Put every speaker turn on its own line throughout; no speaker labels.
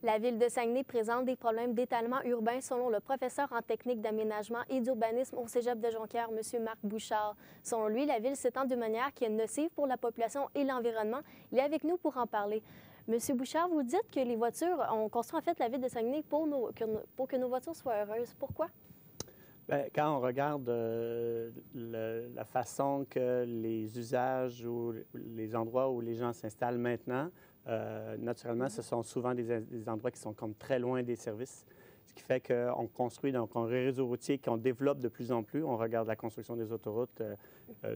La ville de Saguenay présente des problèmes d'étalement urbain selon le professeur en technique d'aménagement et d'urbanisme au Cégep de Jonquière, M. Marc Bouchard. Selon lui, la ville s'étend d'une manière qui est nocive pour la population et l'environnement. Il est avec nous pour en parler. M. Bouchard, vous dites que les voitures, on construit en fait la ville de Saguenay pour que nos voitures soient heureuses. Pourquoi?
Bien, quand on regarde la façon que les usages ou les endroits où les gens s'installent maintenant, naturellement, ce sont souvent des endroits qui sont comme très loin des services, ce qui fait qu'on construit donc un réseau routier qu'on développe de plus en plus. On regarde la construction des autoroutes,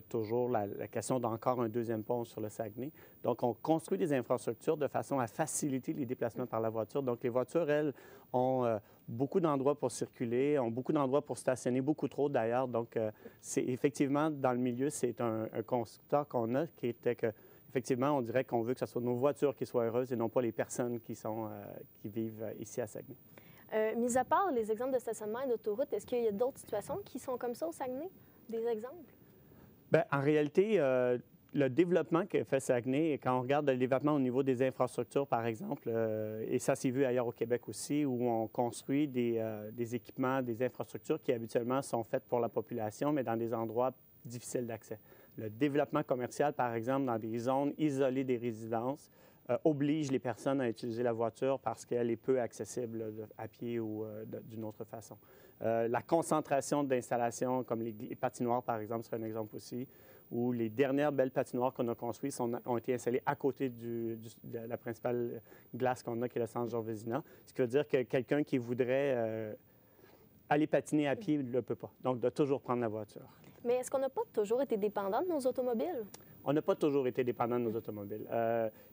toujours la question d'encore un deuxième pont sur le Saguenay. Donc, on construit des infrastructures de façon à faciliter les déplacements par la voiture. Donc, les voitures, elles, ont beaucoup d'endroits pour circuler, ont beaucoup d'endroits pour stationner, beaucoup trop d'ailleurs. Donc, c'est effectivement, dans le milieu, c'est un constat qu'on a qui était que, effectivement, on dirait qu'on veut que ce soit nos voitures qui soient heureuses et non pas les personnes qui vivent ici à Saguenay.
Mis à part les exemples de stationnement et d'autoroute, est-ce qu'il y a d'autres situations qui sont comme ça au Saguenay? Des exemples?
Bien, en réalité, le développement que fait Saguenay, quand on regarde le développement au niveau des infrastructures, par exemple, et ça s'est vu ailleurs au Québec aussi, où on construit des équipements, des infrastructures qui habituellement sont faites pour la population, mais dans des endroits difficiles d'accès. Le développement commercial, par exemple, dans des zones isolées des résidences, oblige les personnes à utiliser la voiture parce qu'elle est peu accessible à pied ou d'une autre façon. La concentration d'installations, comme les patinoires, par exemple, serait un exemple aussi, où les dernières belles patinoires qu'on a construites ont été installées à côté de la principale glace qu'on a, qui est le centre Georges Vézina. Ce qui veut dire que quelqu'un qui voudrait aller patiner à pied ne le peut pas. Donc, de toujours prendre la voiture.
Mais est-ce qu'on n'a pas toujours été dépendant de nos automobiles?
On n'a pas toujours été dépendant de nos automobiles.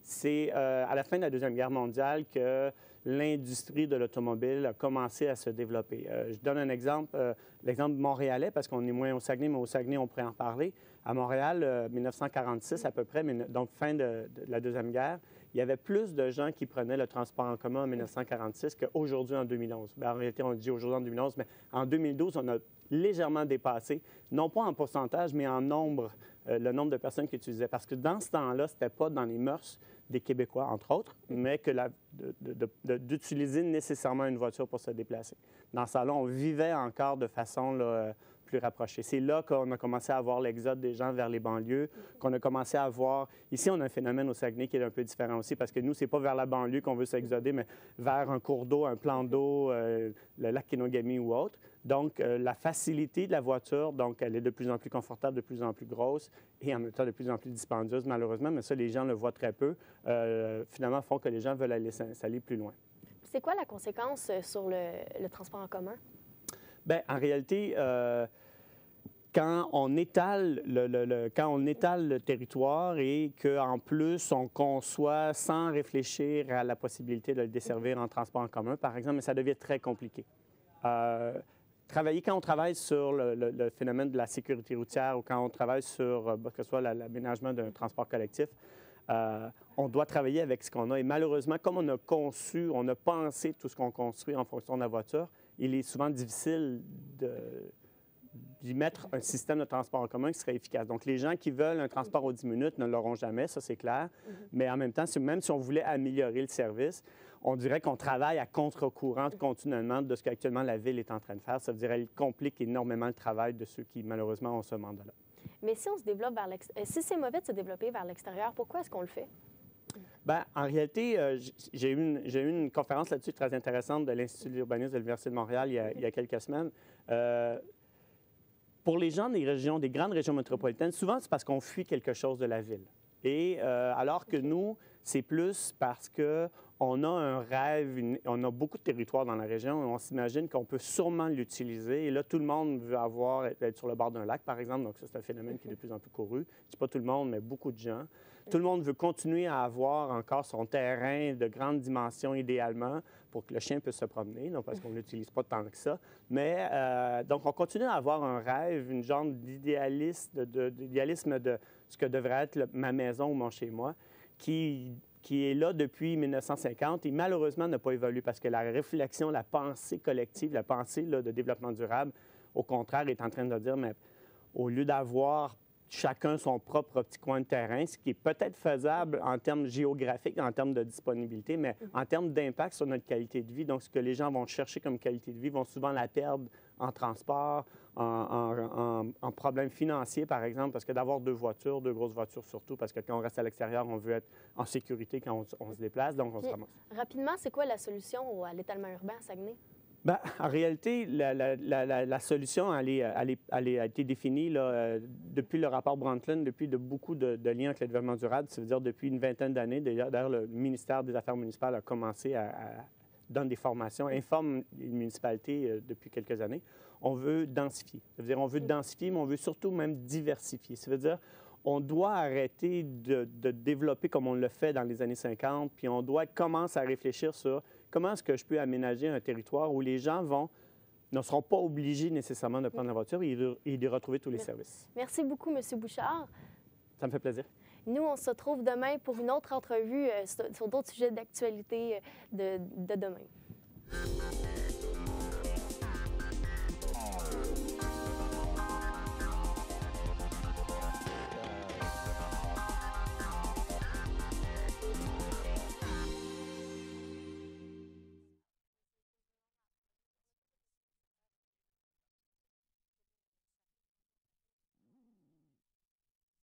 C'est à la fin de la Deuxième Guerre mondiale que l'industrie de l'automobile a commencé à se développer. Je donne un exemple, l'exemple montréalais, parce qu'on est moins au Saguenay, mais au Saguenay, on pourrait en parler. À Montréal, 1946 à peu près, donc fin de la Deuxième Guerre, il y avait plus de gens qui prenaient le transport en commun en 1946 qu'aujourd'hui en 2011. Bien, en réalité, on dit aujourd'hui en 2011, mais en 2012, on a légèrement dépassé, non pas en pourcentage, mais en nombre, le nombre de personnes qui utilisaient. Parce que dans ce temps-là, ce n'était pas dans les mœurs des Québécois, entre autres, mais que d'utiliser nécessairement une voiture pour se déplacer. Dans ce temps-là, on vivait encore de façon plus rapprochée. C'est là qu'on a commencé à voir l'exode des gens vers les banlieues, qu'on a commencé à voir... Ici, on a un phénomène au Saguenay qui est un peu différent aussi, parce que nous, c'est pas vers la banlieue qu'on veut s'exoder, mais vers un cours d'eau, un plan d'eau, le lac Kenogami ou autre. Donc, la facilité de la voiture, donc, elle est de plus en plus confortable, de plus en plus grosse et en même temps de plus en plus dispendieuse, malheureusement, mais ça, les gens le voient très peu. Finalement, font que les gens veulent aller s'installer plus loin.
C'est quoi la conséquence sur le transport en commun?
Bien, en réalité, quand on étale le territoire et qu'en plus, on conçoit sans réfléchir à la possibilité de le desservir en transport en commun, par exemple, mais ça devient très compliqué. Quand on travaille sur le phénomène de la sécurité routière ou quand on travaille sur, que ce soit l'aménagement d'un transport collectif, on doit travailler avec ce qu'on a. Et malheureusement, comme on a pensé tout ce qu'on construit en fonction de la voiture, il est souvent difficile d'y mettre un système de transport en commun qui serait efficace. Donc, les gens qui veulent un transport aux 10 minutes ne l'auront jamais, ça c'est clair. Mais en même temps, même si on voulait améliorer le service, on dirait qu'on travaille à contre-courant continuellement de ce qu'actuellement la Ville est en train de faire. Ça veut dire qu'elle complique énormément le travail de ceux qui, malheureusement, ont ce mandat-là.
Mais si on se développe si c'est mauvais de se développer vers l'extérieur, pourquoi est-ce qu'on le fait?
Bien, en réalité, j'ai eu une conférence là-dessus très intéressante de l'Institut de l'urbanisme de l'Université de Montréal il y a quelques semaines. Pour les gens des grandes régions métropolitaines, souvent, c'est parce qu'on fuit quelque chose de la ville. Et alors que nous, c'est plus parce qu'on a un rêve, on a beaucoup de territoires dans la région et on s'imagine qu'on peut sûrement l'utiliser. Et là, tout le monde veut être sur le bord d'un lac, par exemple. Donc, ça, c'est un phénomène qui est de plus en plus couru. Je dis pas tout le monde, mais beaucoup de gens. Tout le monde veut continuer à avoir encore son terrain de grande dimension, idéalement, pour que le chien puisse se promener, non parce qu'on ne l'utilise pas tant que ça. Mais donc, on continue à avoir un rêve, une genre d'idéalisme de ce que devrait être ma maison ou mon chez-moi, qui est là depuis 1950 et malheureusement n'a pas évolué parce que la réflexion, la pensée collective, la pensée de développement durable, au contraire, est en train de dire, mais au lieu d'avoir chacun son propre petit coin de terrain, ce qui est peut-être faisable en termes géographiques, en termes de disponibilité, mais en termes d'impact sur notre qualité de vie. Donc, ce que les gens vont chercher comme qualité de vie vont souvent la perdre en transport, en problèmes financiers, par exemple, parce que d'avoir 2 voitures, 2 grosses voitures surtout, parce que quand on reste à l'extérieur, on veut être en sécurité quand on se déplace, donc on se ramasse.
Rapidement, c'est quoi la solution à l'étalement urbain à Saguenay?
Bien, en réalité, la solution, elle a été définie là, depuis le rapport Brundtland, depuis beaucoup de liens avec le développement durable, ça veut dire depuis une vingtaine d'années. D'ailleurs, le ministère des Affaires municipales a commencé à donner des formations, informe les municipalités depuis quelques années. On veut densifier. Ça veut dire on veut densifier, mais on veut surtout même diversifier. Ça veut dire on doit arrêter de développer comme on le fait dans les années 50, puis on doit commencer à réfléchir sur comment est-ce que je peux aménager un territoire où les gens ne seront pas obligés nécessairement de prendre la voiture et de retrouver tous les services.
Merci beaucoup, M. Bouchard.
Ça me fait plaisir.
Nous, on se retrouve demain pour une autre entrevue sur d'autres sujets d'actualité de demain.